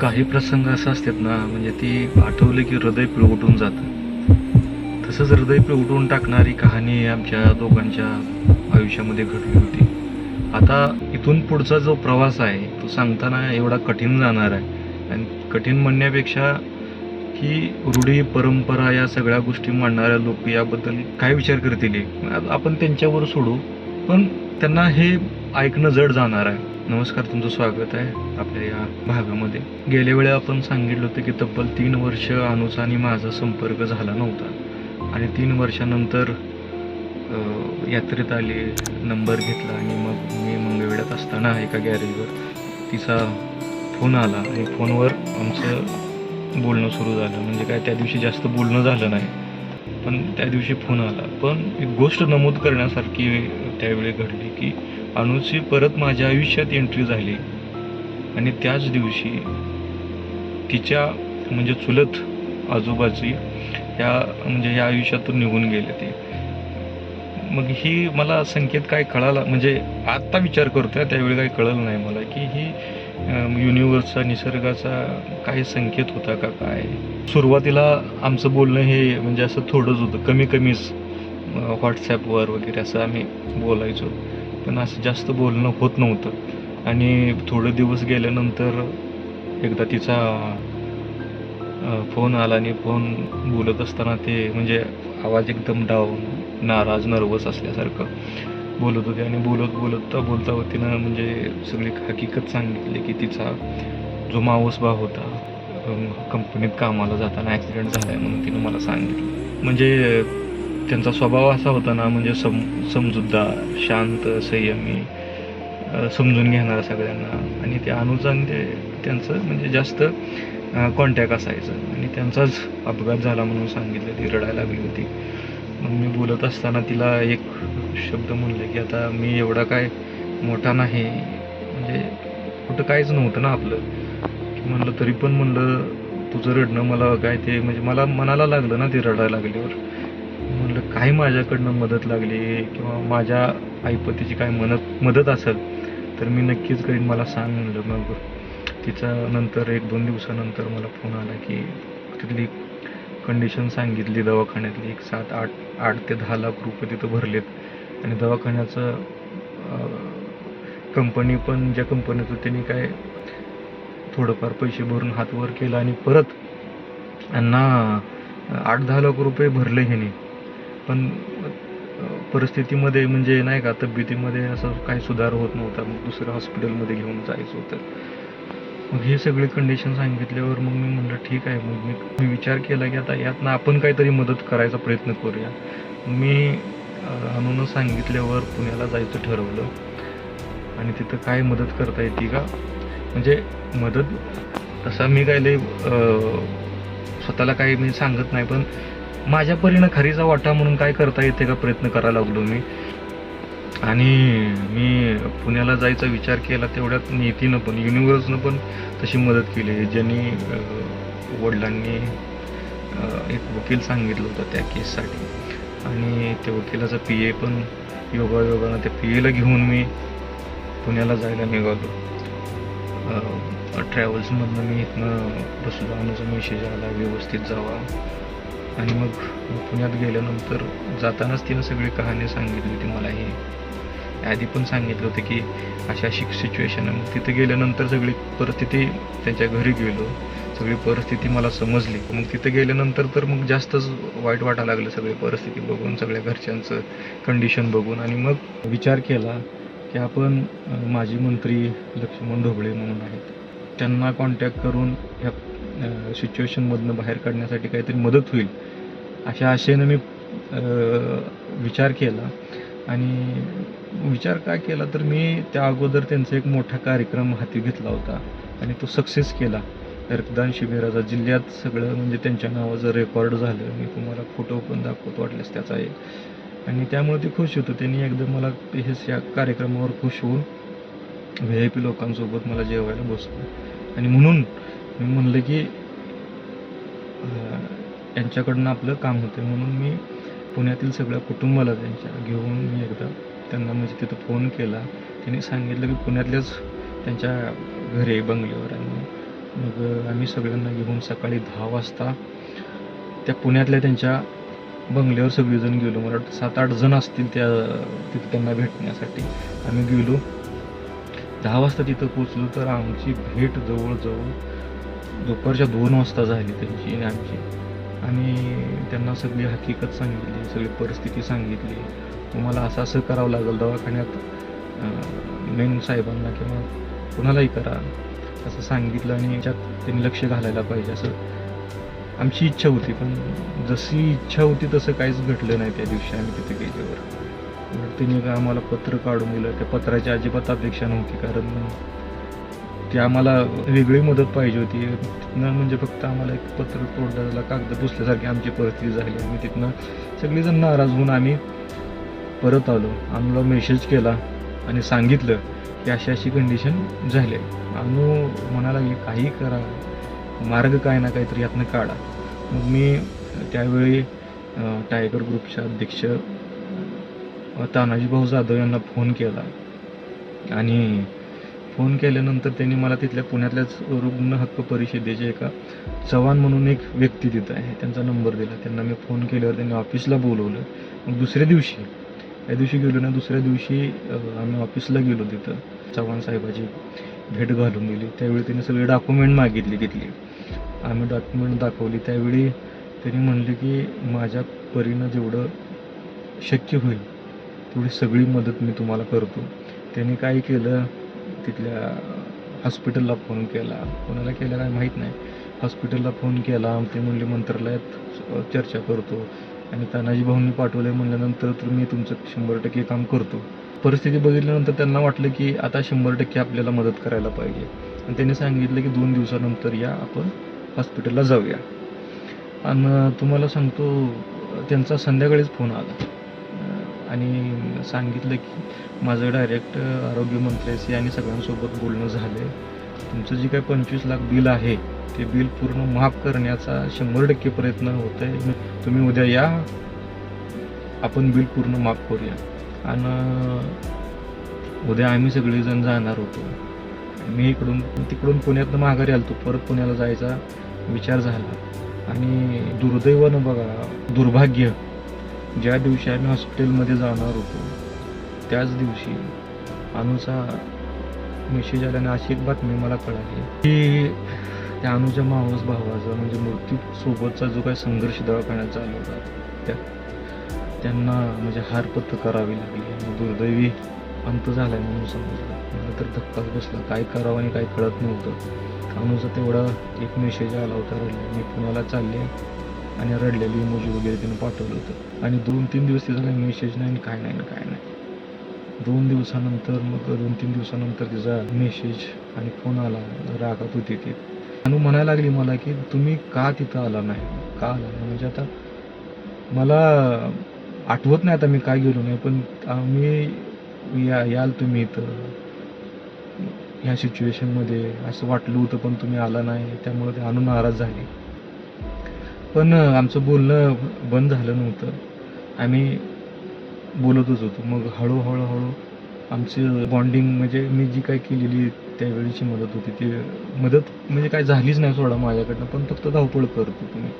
काही प्रसंग असं असतात ना, म्हणजे ती आठवले की हृदय पिळवटून जातं. तसंच हृदय पिळवटून टाकणारी कहाणी आमच्या दोघांच्या आयुष्यामध्ये घडली होती. आता इथून पुढचा जो प्रवास आहे तो सांगताना एवढा कठीण जाणार आहे. आणि कठीण म्हणण्यापेक्षा की रूढी परंपरा या सगळ्या गोष्टी मांडणाऱ्या लोक याबद्दल काय विचार करतील आपण त्यांच्यावर सोडू, पण त्यांना हे ऐकणं जड जाणार आहे. नमस्कार, तुमचं स्वागत आहे आपल्या या भागामध्ये. गेल्या वेळी आपण सांगितलं होतं की तब्बल 3 वर्ष अनुचा आणि माझा संपर्क झाला नव्हता आणि 3 वर्षानंतर यात्रेत आली, नंबर घेतला आणि मग मी मंगळवेढ्यात असताना एका गॅरेजवर तिचा फोन आला आणि फोनवर आमचं बोलणं सुरू झालं. म्हणजे काय त्या दिवशी जास्त बोलणं झालं नाही, पण त्या दिवशी फोन आला. पण एक गोष्ट नमूद करण्यासारखी त्यावेळी घडली की अनुची परत माझ्या आयुष्यात एंट्री झाली आणि त्याच दिवशी तिच्या म्हणजे चुलत आजोबाची ह्या आयुष्यातून निघून गेले ते. मग ही मला संकेत काय कळाला, म्हणजे आत्ता विचार करतोय, त्यावेळी काही कळलं नाही मला की ही युनिव्हर्सचा, निसर्गाचा काही संकेत होता का काय. सुरुवातीला आमचं बोलणं हे म्हणजे असं थोडंच होतं, कमीच व्हॉट्सॲपवर वगैरे असं आम्ही बोलायचो, पण असं जास्त बोलणं होत नव्हतं. आणि थोडे दिवस गेल्यानंतर एकदा तिचा फोन आला आणि फोन बोलत असताना ते म्हणजे आवाज एकदम डाऊन, नाराज, नर्वस असल्यासारखं बोलत होते. आणि बोलता तिनं म्हणजे सगळी हकीकत सांगितली की तिचा जो मावस भाव होता कंपनीत कामाला जाताना ॲक्सिडेंट झाला आहे म्हणून तिनं मला सांगितलं. म्हणजे त्यांचा स्वभाव असा होता ना, म्हणजे समजूतदार, शांत, संयमी, समजून घेणारा सगळ्यांना. आणि ते अनुजा आणि त्यांचं म्हणजे जास्त कॉन्टॅक्ट असायचं. आणि त्यांचाच अपघात झाला म्हणून सांगितलं. ती रडायला लागली होती. मग मी बोलत असताना तिला एक शब्द म्हणले की आता मी एवढा काय मोठा नाही, म्हणजे कुठं काहीच नव्हतं ना आपलं, की म्हणलं तरी पण म्हणलं तुझं रडणं मला काय ते म्हणजे मला मनाला लागलं ना ते रडायला लागल्यावर. म्हणलं काही माझ्याकडनं मदत लागली किंवा माझ्या आईपतीची काय मदत असेल तर मी नक्कीच करीन, मला सांग म्हणलं. मग तिचा नंतर 1-2 दिवसानंतर मला फोन आला की तिथली कंडिशन सांगितली दवाखान्यातली. 8 ते 10 लाख रुपये तिथं भरलेत आणि दवाखान्याचं कंपनी पण, ज्या कंपनीचं त्यांनी काय थोडंफार पैसे भरून हात वर केला आणि परत यांना 8-10 लाख रुपये भरले ह्याने. पण परिस्थितीमध्ये म्हणजे नाही का, तब्येतीमध्ये असं काही सुधार होत नव्हता. मग दुसऱ्या हॉस्पिटलमध्ये घेऊन जायचं होतं. मग हे सगळे कंडिशन सांगितल्यावर मग मी म्हणलं ठीक आहे. मग मी विचार केला की आता यातनं आपण काहीतरी मदत करायचा प्रयत्न करूया. मी अनुनं सांगितल्यावर पुण्याला जायचं ठरवलं आणि तिथं काय मदत करता येते का, म्हणजे मदत तसा मी काय लई स्वतःला काही मी सांगत नाही, पण माझ्या परीनं खरीचा वाटा म्हणून काय करता येते का प्रयत्न करायला लागलो मी. आणि मी पुण्याला जायचा विचार केला तेवढ्यात नियतीनं पण, युनिव्हर्सनं पण तशी मदत केली. ज्यांनी वडिलांनी एक वकील सांगितलं होतं त्या केससाठी आणि त्या वकिलाचा PA पण योगायोगानं त्या PAला घेऊन मी पुण्याला जायला निघालो. ट्रॅव्हल्समधनं मी इथनं बसलो. अनुचा मेसेज आला व्यवस्थित जावा. आणि मग पुण्यात गेल्यानंतर जातानाच तिनं सगळी कहाणी सांगितली होती मला. ही आधी पण सांगितलं होतं की अशी सिच्युएशन आहे. मग तिथे गेल्यानंतर सगळी परिस्थिती, त्यांच्या घरी गेलो, सगळी परिस्थिती मला समजली. मग तिथे गेल्यानंतर तर मग जास्तच वाईट वाटायला लागलं सगळी परिस्थिती बघून, सगळ्या घरच्यांचं कंडिशन बघून. आणि मग विचार केला की आपण माजी मंत्री लक्ष्मण ढोबळे म्हणून आहेत, त्यांना कॉन्टॅक्ट करून ह्या सिच्युएशनमधनं बाहेर काढण्यासाठी काहीतरी मदत होईल अशा आशेनं मी विचार केला. आणि विचार काय केला तर मी त्या अगोदर त्यांचा एक मोठा कार्यक्रम हाती घेतला होता आणि तो सक्सेस केला. रक्तदान शिबिराचा जिल्ह्यात सगळं म्हणजे त्यांच्या नावाचं रेकॉर्ड झालं. मी तुम्हाला फोटो पण दाखवतो वाटल्यास त्याचा एक. आणि त्यामुळे ते खुश होतं. त्यांनी एकदम मला या कार्यक्रमावर खुश होऊन VIP लोकांसोबत मला जेवायला बसवलं. आणि म्हणून मी म्हणलं की यांच्याकडनं आपलं काम होतं. म्हणून मी पुण्यातील सगळ्या कुटुंबाला त्यांच्या घेऊन मी एकदा त्यांना म्हणजे तिथं फोन केला. त्यांनी सांगितलं की पुण्यातल्याच त्यांच्या घरी बंगल्यावर. आणि मग आम्ही सगळ्यांना घेऊन सकाळी 10 वाजता त्या पुण्यातल्या त्यांच्या बंगल्यावर सगळेजण गेलो. मला वाटतं 7-8 जण असतील तिथं त्यांना भेटण्यासाठी. आम्ही गेलो 10 वाजता तिथं पोचलो, तर आमची भेट जवळजवळ दुपारच्या 2 वाजता झाली त्यांची आणि आमची. आणि त्यांना सगळी हकीकत सांगितली, सगळी परिस्थिती सांगितली. तुम्हाला असं असं करावं लागेल दवाखान्यात, मेन साहेबांना किंवा कुणालाही करा असं सांगितलं. आणि याच्यात त्यांनी लक्ष घालायला पाहिजे असं आमची इच्छा होती. पण जशी इच्छा होती तसं काहीच घडलं नाही त्या दिवशी आम्ही तिथे गेल्यावर. तिने का आम्हाला पत्र काढून दिलं. त्या पत्राची अजिबात अपेक्षा नव्हती, कारण ती आम्हाला वेगळी मदत पाहिजे होती. तिथनं म्हणजे फक्त आम्हाला एक पत्र तोडल्याला कागद पुसल्यासारखी आमची परिस्थिती झाली. आम्ही तिथनं सगळेजण नाराज होऊन आम्ही परत आलो. आम्हाला मेसेज केला आणि सांगितलं की अशी अशी कंडिशन झाली आहे. अनु म्हणायला लागली काही करा, मार्ग काय ना काहीतरी यातनं काढा. मग मी त्यावेळी टायगर ग्रुपचे अध्यक्ष तानाजी भाऊ जाधव यांना फोन केला. आणि फोन केल्यानंतर त्यांनी मला तिथल्या पुण्यातल्याच रुग्ण हक्क परिषदेचे एका चव्हाण म्हणून एक व्यक्ती तिथं आहे, त्यांचा नंबर दिला. त्यांना मी फोन केल्यावर त्यांनी ऑफिसला बोलवलं. मग दुसऱ्या दिवशी, त्या दिवशी गेलो ना, दुसऱ्या दिवशी आम्ही ऑफिसला गेलो. तिथं चव्हाण साहेबाची भेट घालून दिली. त्यावेळी त्यांनी सगळे डॉक्युमेंट मागितली तिथली. आम्ही डॉक्युमेंट दाखवली. त्यावेळी त्यांनी म्हणले की माझ्या परीनं जेवढं शक्य होईल तेवढी सगळी मदत मी तुम्हाला करतो. त्यांनी काय केलं, तिथल्या हॉस्पिटलला फोन केला, कोणाला केला काय माहीत नाही, हॉस्पिटलला फोन केला. ते म्हणले मंत्रालयात चर्चा करतो. आणि तानाजी भाऊंनी पाठवलं म्हणल्यानंतर तर मी तुमचं 100% काम करतो. परिस्थिती बघितल्यानंतर त्यांना वाटलं की आता 100% आपल्याला मदत करायला पाहिजे. आणि त्यांनी सांगितलं की 2 दिवसानंतर या, आपण हॉस्पिटलला जाऊया. आणि तुम्हाला सांगतो त्यांचा संध्याकाळीच फोन आला आणि सांगितलं की माझं डायरेक्ट आरोग्यमंत्र्याशी आणि सगळ्यांसोबत बोलणं झालं आहे. तुमचं जे काही 25 लाख बिल आहे ते बिल पूर्ण माफ करण्याचा 100% प्रयत्न होत आहे. तुम्ही उद्या या, आपण बिल पूर्ण माफ करूया. आणि उद्या आम्ही सगळेजण जाणार होतो. मी तिकडून पुण्यातनं माघारी आलतो. परत पुण्याला जायचा विचार झाला. आणि दुर्दैवानं बघा, दुर्भाग्य, ज्या दिवशी आम्ही हॉस्पिटलमध्ये जाणार होतो त्याच दिवशी अनुचा मेसेज आल्याने अशी एक बातमी मला कळाली की त्या अनुच्या मावस भावाचा म्हणजे मृत्यूसोबतचा जो काही संघर्ष दवाखान्यात चालू होता त्यांना म्हणजे हार करावी लागली आणि दुर्दैवी अंत झालाय म्हणून समजलं. मला तर धक्काच बसला, काय करावं आणि काय कळत नव्हतं. अनुचा तेवढा एक मेसेज आला होता, रडले, मी पुण्याला चालले, आणि रडलेली इमोजी वगैरे त्यानं पाठवलं होतं. आणि 2-3 दिवस तिचा काही मेसेज नाही, काय नाही. 2 दिवसानंतर, मग 2-3 दिवसानंतर तिचा मेसेज आणि फोन आला. रागात होती ती. अनु म्हणायला लागली मला की तुम्ही का तिथं आला नाही, का आला नाही. म्हणजे आता मला आठवत नाही आता मी काय गेलो नाही, पण आम्ही याल तुम्ही इथं ह्या सिच्युएशनमध्ये असं वाटलं होतं, पण तुम्ही आला नाही. त्यामुळे ते अनु नाराज झाली. पण आमचं बोलणं बंद झालं नव्हतं. आम्ही बोलतच होतो. मग हळूहळू आमची बॉन्डिंग, म्हणजे मी जी काय केलेली त्यावेळीची मदत होती, ती मदत म्हणजे काय झालीच नाही सोडा माझ्याकडनं, पण फक्त धावपळ करतो तुम्ही,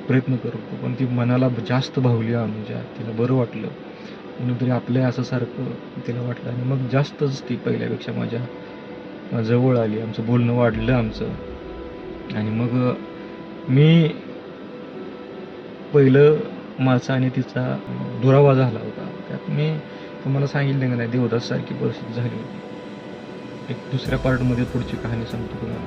प्रयत्न करतो. पण ती मनाला जास्त भावली अनुच्या, तिला बरं वाटलं. कोणीतरी आपलं असं सारखं तिला वाटलं. आणि मग जास्तच ती पहिल्यापेक्षा माझ्या जवळ आली. आमचं बोलणं वाढलं आमचं. आणि मग मी पहिलं माझा आणि तिचा दुरावा झाला होता. त्यात मी तुम्हाला सांगितलं का नाही, देवदास सारखी परिस्थिती झाली होती. एक दुसऱ्या पार्टमध्ये पुढची कहाणी सांगतो तुम्हाला.